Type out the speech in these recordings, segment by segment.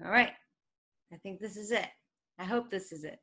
All right. I think this is it. I hope this is it.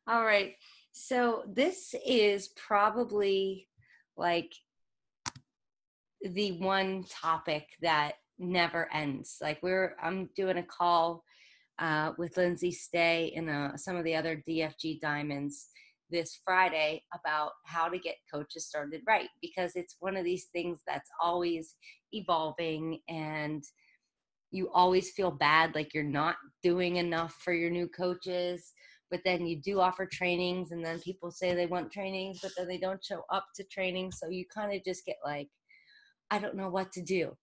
All right. So this is probably like the one topic that never ends. Like I'm doing a call with Lindsay Stay and some of the other DFG Diamonds this Friday about how to get coaches started right, because it's one of these things that's always evolving, and you always feel bad like you're not doing enough for your new coaches. But then you do offer trainings, and then people say they want trainings, but then they don't show up to training. So you kind of just get like, I don't know what to do.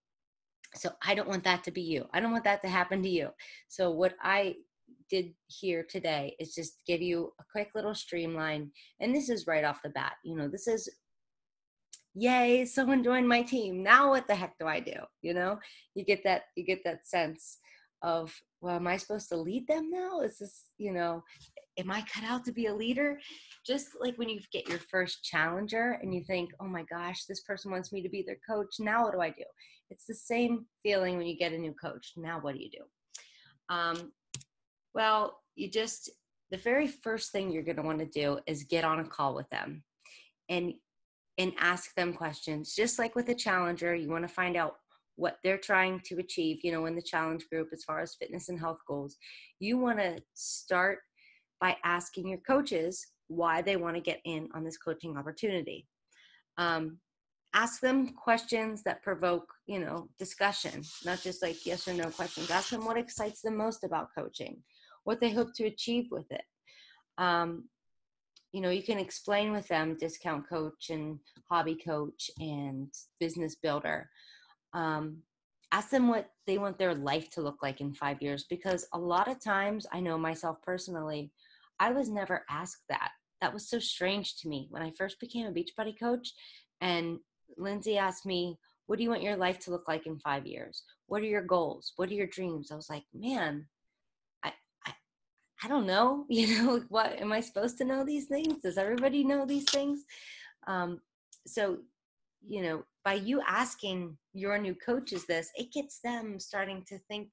So I don't want that to be you. I don't want that to happen to you. So what I did here today is just give you a quick little streamline. And this is right off the bat. This is, yay, someone joined my team. Now what the heck do I do? You get that sense of, well, am I supposed to lead them now? Is this, am I cut out to be a leader? Just like when you get your first challenger and you think, oh my gosh, this person wants me to be their coach. Now what do I do? It's the same feeling when you get a new coach. Now what do you do? Well, the very first thing you're going to want to do is get on a call with them and ask them questions. Just like with a challenger, you want to find out what they're trying to achieve, in the challenge group as far as fitness and health goals. You want to start by asking your coaches why they want to get in on this coaching opportunity. Ask them questions that provoke, discussion, not just like yes or no questions. Ask them what excites them most about coaching, what they hope to achieve with it. You can explain with them discount coach and hobby coach and business builder. Ask them what they want their life to look like in 5 years, because a lot of times, I know myself personally, I was never asked that. That was so strange to me when I first became a Beachbody coach, and Lindsay asked me, what do you want your life to look like in 5 years? What are your goals? What are your dreams? I was like, man, I don't know, what am I supposed to know these things? Does everybody know these things? So, by you asking your new coaches this, it gets them starting to think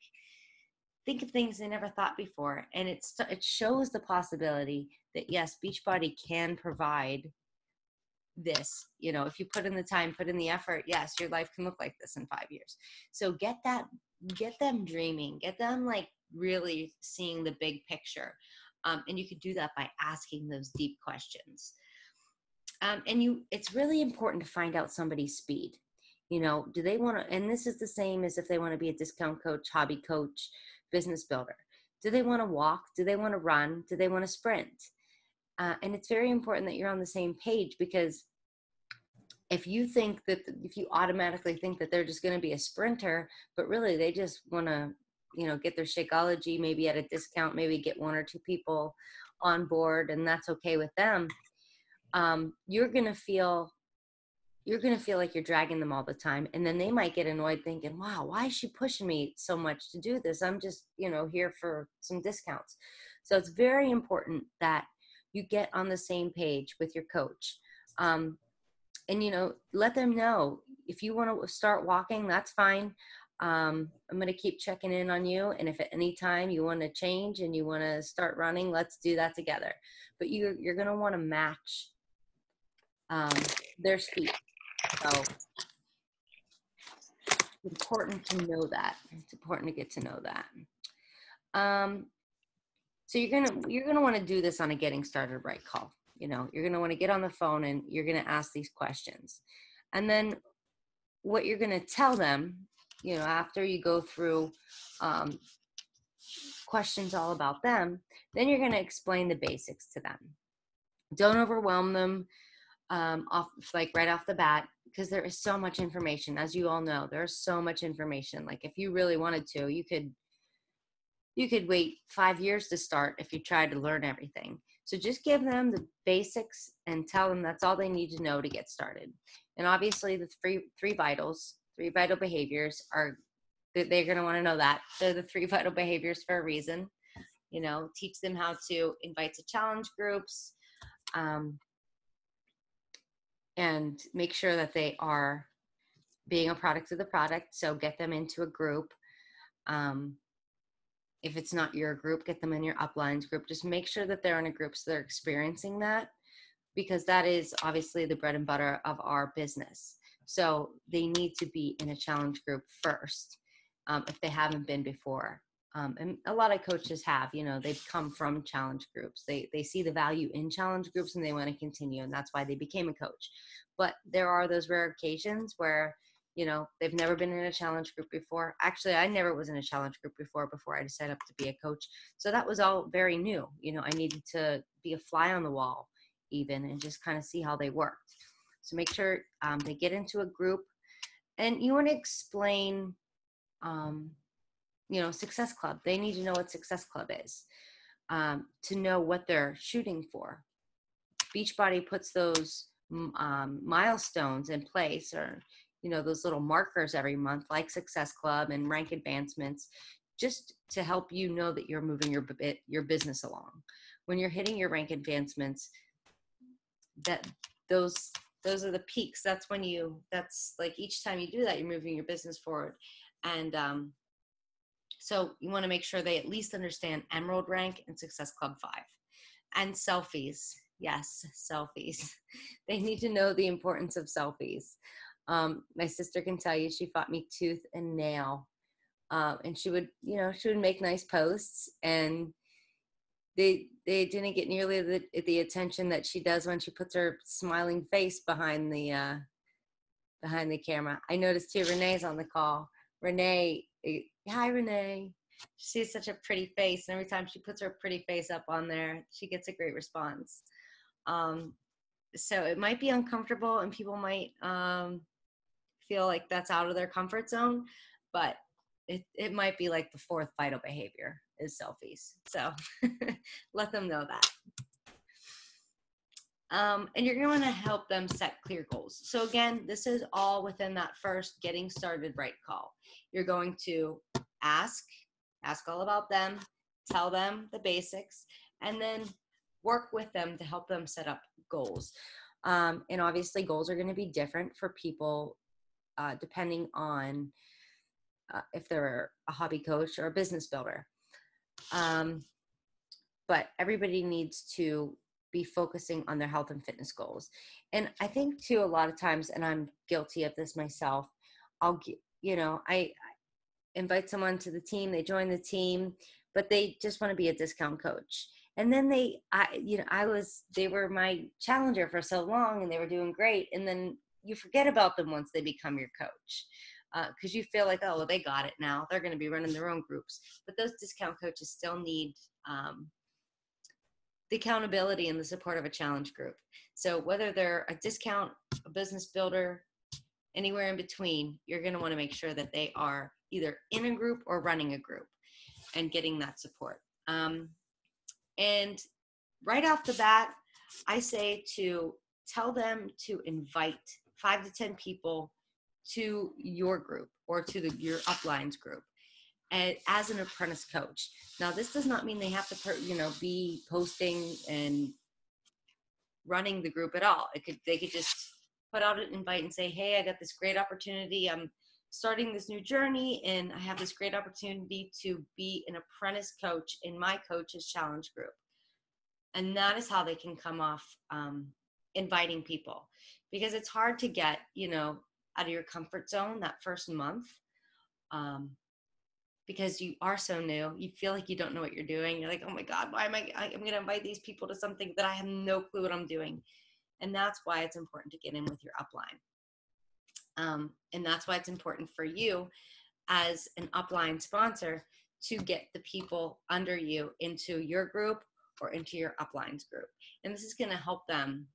of things they never thought before. And it shows the possibility that yes, Beachbody can provide this. If you put in the time, put in the effort, yes, your life can look like this in 5 years. So get them dreaming, get them like really seeing the big picture. And you could do that by asking those deep questions. It's really important to find out somebody's speed. Do they want to, and this is the same as if they want to be a discount coach, hobby coach, business builder. Do they want to walk? Do they want to run? Do they want to sprint? And it's very important that you're on the same page, because if you automatically think that they're just going to be a sprinter, but really they just want to, get their Shakeology maybe at a discount, maybe get one or two people on board, and that's okay with them. You're going to feel like you're dragging them all the time. And then they might get annoyed thinking, wow, why is she pushing me so much to do this? I'm just, here for some discounts. So it's very important that you get on the same page with your coach. And, let them know if you want to start walking, that's fine. I'm going to keep checking in on you. And if at any time you want to change and you want to start running, let's do that together. But you're going to want to match their speed. So it's important to know that. It's important to get to know that. So you're gonna want to do this on a getting started right call. You're gonna want to get on the phone and you're gonna ask these questions, and then what you're gonna tell them, after you go through questions all about them, then you're gonna explain the basics to them. Don't overwhelm them right off the bat, because there is so much information. As you all know, there's so much information. Like if you really wanted to, you could wait 5 years to start if you tried to learn everything. So just give them the basics and tell them that's all they need to know to get started. And obviously the three vital behaviors they're going to want to know that. They're the 3 vital behaviors for a reason. Teach them how to invite to challenge groups, and make sure that they are being a product of the product. So get them into a group. If it's not your group, get them in your uplines group. Just make sure that they're in a group so they're experiencing that, because that is obviously the bread and butter of our business. So they need to be in a challenge group first, if they haven't been before. And a lot of coaches have, they've come from challenge groups. They see the value in challenge groups and they want to continue, and that's why they became a coach. But there are those rare occasions where, they've never been in a challenge group before. Actually, I never was in a challenge group before I decided to be a coach. So that was all very new. I needed to be a fly on the wall even and just kind of see how they worked. So make sure they get into a group, and you want to explain, Success Club. They need to know what Success Club is, to know what they're shooting for. Beachbody puts those milestones in place, or those little markers every month, like Success Club and rank advancements, just to help you know that you're moving your business along. When you're hitting your rank advancements, that those are the peaks. That's like each time you do that, you're moving your business forward. And so you want to make sure they at least understand Emerald rank and Success Club 5. And selfies. Yes, selfies. They need to know the importance of selfies. My sister can tell you, she fought me tooth and nail. And she would make nice posts, and they didn't get nearly the attention that she does when she puts her smiling face behind the camera. I noticed too, Renee's on the call. Renee, hi Renee. She has such a pretty face, and every time she puts her pretty face up on there, she gets a great response. So it might be uncomfortable, and people might feel like that's out of their comfort zone, but it might be like the fourth vital behavior is selfies. So let them know that. And you're going to help them set clear goals. So again, this is all within that first getting started right call. You're going to ask all about them, tell them the basics, and then work with them to help them set up goals. And obviously goals are going to be different for people, depending on if they're a hobby coach or a business builder. But everybody needs to be focusing on their health and fitness goals. And I think too, a lot of times, and I'm guilty of this myself, I invite someone to the team, they join the team, but they just want to be a discount coach. And then they were my challenger for so long, and they were doing great. And then you forget about them once they become your coach. Because you feel like, oh, well, they got it now. They're going to be running their own groups. But those discount coaches still need the accountability and the support of a challenge group. So whether they're a discount, a business builder, anywhere in between, you're going to want to make sure that they are either in a group or running a group and getting that support. And right off the bat, I say to tell them to invite 5 to 10 people to your group or to your uplines group as an apprentice coach. Now, this does not mean they have to, be posting and running the group at all. They could just put out an invite and say, hey, I got this great opportunity. I'm starting this new journey, and I have this great opportunity to be an apprentice coach in my coach's challenge group. And that is how they can come off inviting people, because it's hard to get, out of your comfort zone that first month. Because you are so new, you feel like you don't know what you're doing. You're like, oh my God, I'm going to invite these people to something that I have no clue what I'm doing. And that's why it's important to get in with your upline. And that's why it's important for you as an upline sponsor to get the people under you into your group or into your uplines group. And this is going to help them,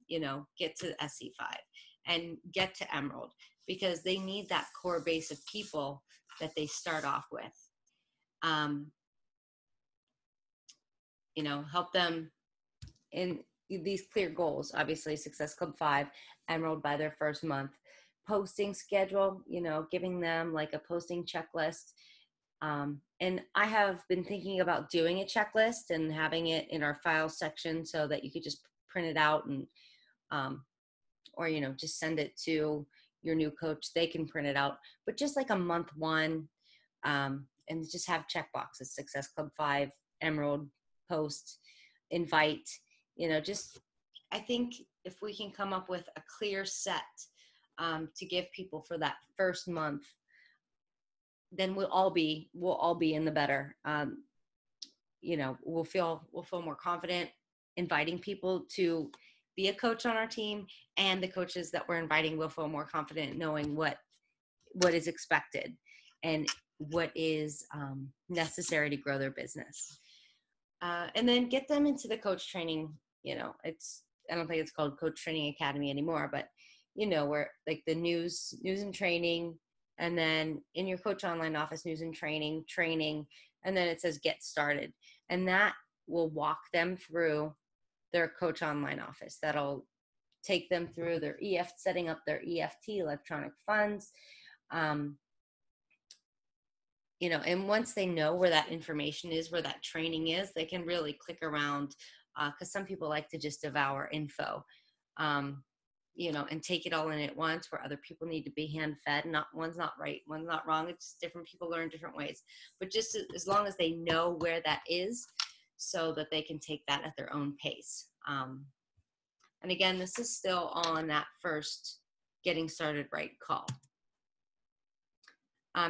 get to SC5 and get to Emerald, because they need that core base of people that they start off with. Help them in these clear goals. Obviously, Success Club 5, Emerald by their first month. Posting schedule, giving them like a posting checklist. And I have been thinking about doing a checklist and having it in our files section so that you could just print it out and, or, just send it to your new coach. They can print it out, but just like a month one, and just have check boxes: Success Club 5, Emerald, Post, Invite. Just, I think if we can come up with a clear set to give people for that first month, then we'll all be in the better. We'll feel more confident inviting people to be a coach on our team, and the coaches that we're inviting will feel more confident knowing what is expected and what is necessary to grow their business. And then get them into the coach training. I don't think it's called Coach Training Academy anymore, but where like the news and training, and then in your Coach Online office, news and training, and then it says get started. And that will walk them through their Coach Online office. That'll take them through their setting up their EFT, electronic funds. And once they know where that information is, where that training is, they can really click around, because some people like to just devour info, and take it all in at once, where other people need to be hand-fed. One's not right, one's not wrong. It's just different people learn different ways. But just as long as they know where that is, so that they can take that at their own pace. And again, this is still on that first getting started right call.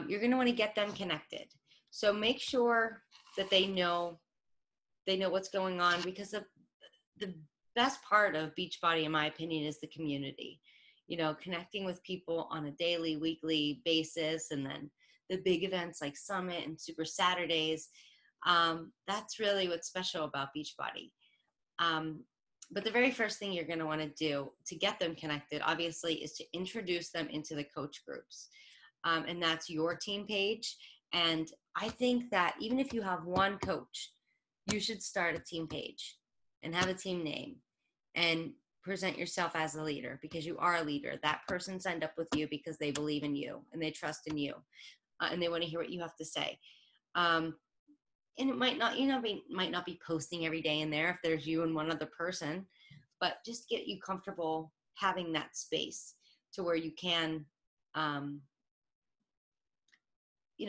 You're going to want to get them connected. So make sure that they know what's going on, because the best part of Beachbody, in my opinion, is the community. Connecting with people on a daily, weekly basis, and then the big events like Summit and Super Saturdays. That's really what's special about Beachbody. But the very first thing you're going to want to do to get them connected, obviously, is to introduce them into the coach groups. And that's your team page. And I think that even if you have one coach, you should start a team page and have a team name and present yourself as a leader, because you are a leader. That person signed up with you because they believe in you and they trust in you, and they want to hear what you have to say. And it might not, might not be posting every day in there if there's you and one other person, but just get you comfortable having that space to where you can,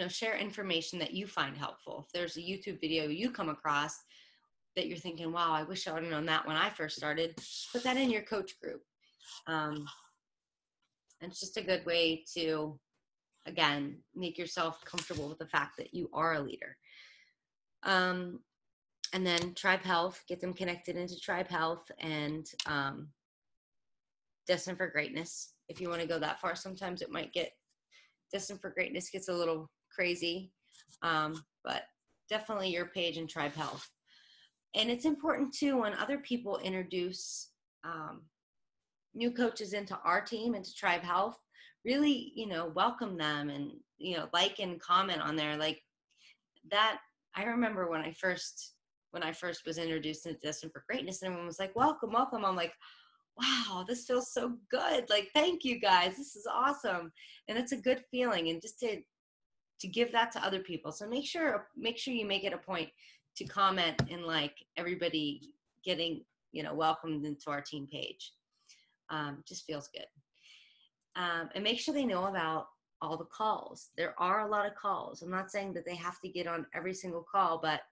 share information that you find helpful. If there's a YouTube video you come across that you're thinking, wow, I wish I would have known that when I first started, put that in your coach group. And it's just a good way to, again, make yourself comfortable with the fact that you are a leader. And then Tribe Health, get them connected into Tribe Health, and Destined for Greatness. If you want to go that far, sometimes it might get, Destined for Greatness gets a little crazy, but definitely your page in Tribe Health. And it's important too, when other people introduce new coaches into our team, into Tribe Health, really, welcome them and, like and comment on there. Like that, I remember when I first was introduced to Destined for Greatness, and everyone was like, welcome. I'm like, wow, this feels so good. Like, thank you guys. This is awesome. And it's a good feeling. And just to give that to other people. So make sure you make it a point to comment and like everybody getting, welcomed into our team page. Just feels good. And make sure they know about all the calls. There are a lot of calls. I'm not saying that they have to get on every single call, but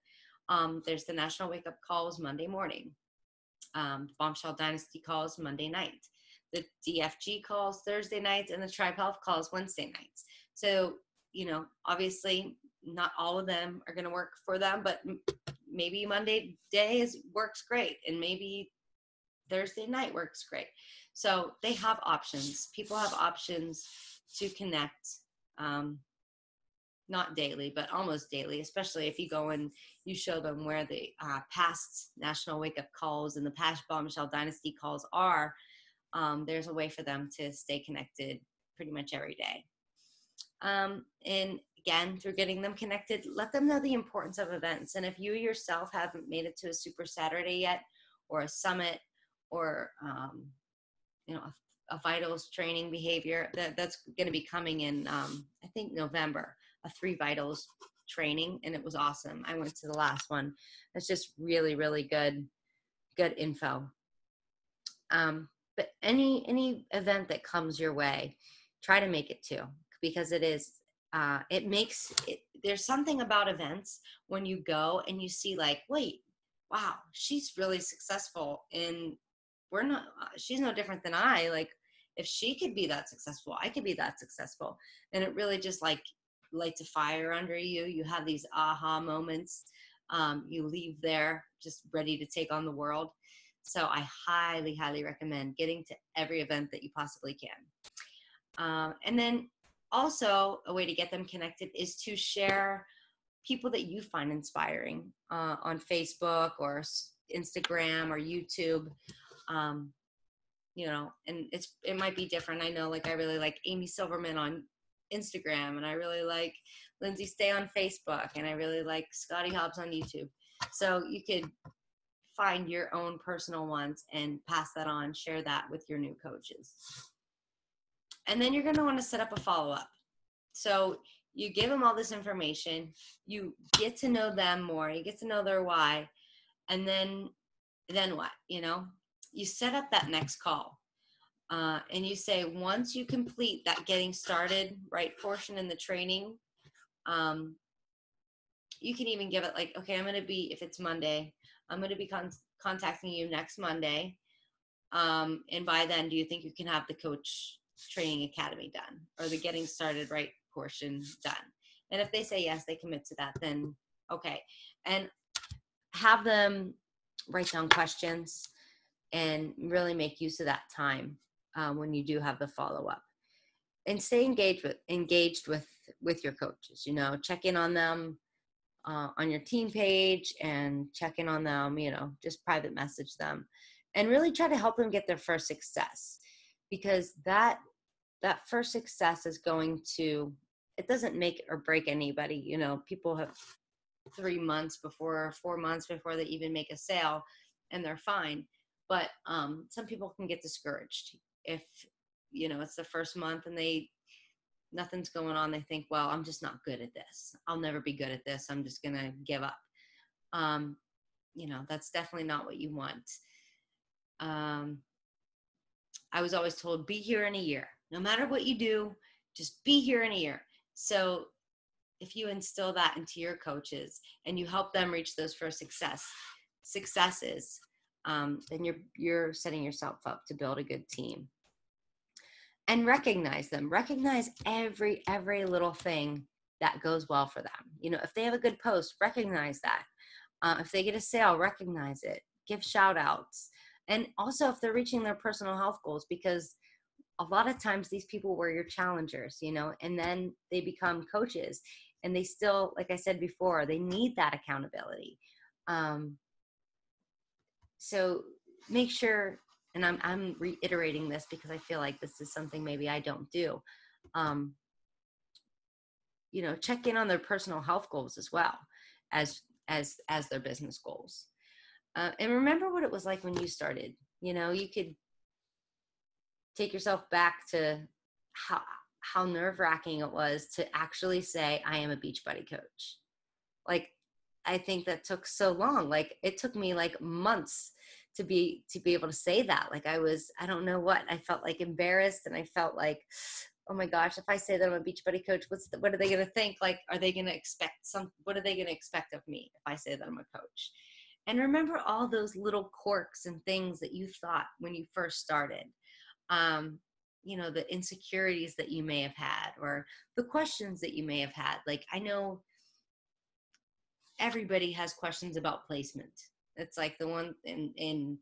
there's the National Wake Up Calls Monday morning. Bombshell Dynasty calls Monday night. The DFG calls Thursday nights, and the Tribe Health calls Wednesday nights. So, obviously not all of them are going to work for them, but maybe Monday day works great, and maybe Thursday night works great. So they have options. People have options to connect, not daily, but almost daily, especially if you go and you show them where the past National Wake Up Calls and the past Bombshell Dynasty calls are. There's a way for them to stay connected pretty much every day. And again, through getting them connected, let them know the importance of events. And if you yourself haven't made it to a Super Saturday yet, or a Summit, or a Vitals training behavior, that's going to be coming in, I think November, a 3 Vitals training, and it was awesome. I went to the last one. It's just really, really good info. But any event that comes your way, try to make it to, because it is, there's something about events when you go and you see like, wait, wow, she's really successful, and she's no different than I. Like, if she could be that successful, I could be that successful. And it really just like lights a fire under you. You have these aha moments. You leave there just ready to take on the world. So I highly, highly recommend getting to every event that you possibly can. And then also a way to get them connected is to share people that you find inspiring on Facebook or Instagram or YouTube. You know, and it might be different. I know, like, I really like Amy Silverman on Instagram, and I really like Lindsay Stay on Facebook, and I really like Scotty Hobbs on YouTube. So you could find your own personal ones and pass that on, share that with your new coaches. And then you're going to want to set up a follow-up. So you give them all this information, you get to know them more, you get to know their why, and then what, you know? You set up that next call, and you say, once you complete that getting started right portion in the training, you can even give it like, okay, I'm going to be, if it's Monday, I'm going to be contacting you next Monday. And by then, do you think you can have the Coach Training Academy done, or the getting started right portion done? And if they say yes, they commit to that, then okay. And have them write down questions and really make use of that time when you do have the follow-up, and stay engaged with your coaches. You know, check in on them on your team page, and check in on them, you know, just private message them, and really try to help them get their first success, because that first success is going to, it doesn't make or break anybody. You know, people have 3 months before, 4 months before they even make a sale, and they're fine. But some people can get discouraged if, you know, it's the first month and nothing's going on. They think, well, I'm just not good at this. I'll never be good at this. I'm just going to give up. You know, that's definitely not what you want. I was always told, be here in a year. No matter what you do, just be here in a year. So if you instill that into your coaches and you help them reach those first successes, then you're setting yourself up to build a good team. And recognize them. Recognize every little thing that goes well for them. You know, if they have a good post, recognize that. If they get a sale, recognize it. Give shout outs. And also if they're reaching their personal health goals, because a lot of times these people were your challengers, you know, and then they become coaches, and they still, like I said before, they need that accountability. So make sure, and I'm reiterating this because I feel like this is something maybe I don't do. You know, check in on their personal health goals as well as their business goals. And remember what it was like when you started. You know, you could take yourself back to how nerve-wracking it was to actually say, I am a Beachbody coach. Like, I think that took so long. Like, it took me like months to be able to say that. Like, I don't know what, I felt like embarrassed, and I felt like, oh my gosh, if I say that I'm a Beachbody coach, what are they going to think? Like, are they going to expect what are they going to expect of me if I say that I'm a coach? And remember all those little quirks and things that you thought when you first started. You know, the insecurities that you may have had, or the questions that you may have had. Like, I know everybody has questions about placement. It's like the one in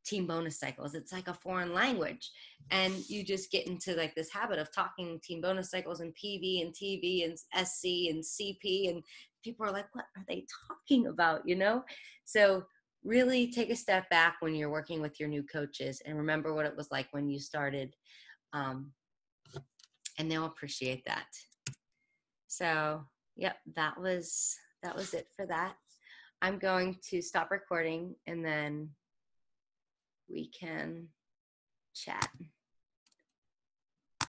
team bonus cycles. It's like a foreign language. And you just get into like this habit of talking team bonus cycles and PV and TV and SC and CP. And people are like, what are they talking about? You know? So really take a step back when you're working with your new coaches, and remember what it was like when you started. And they'll appreciate that. So, yep, that was it for that. I'm going to stop recording, and then we can chat.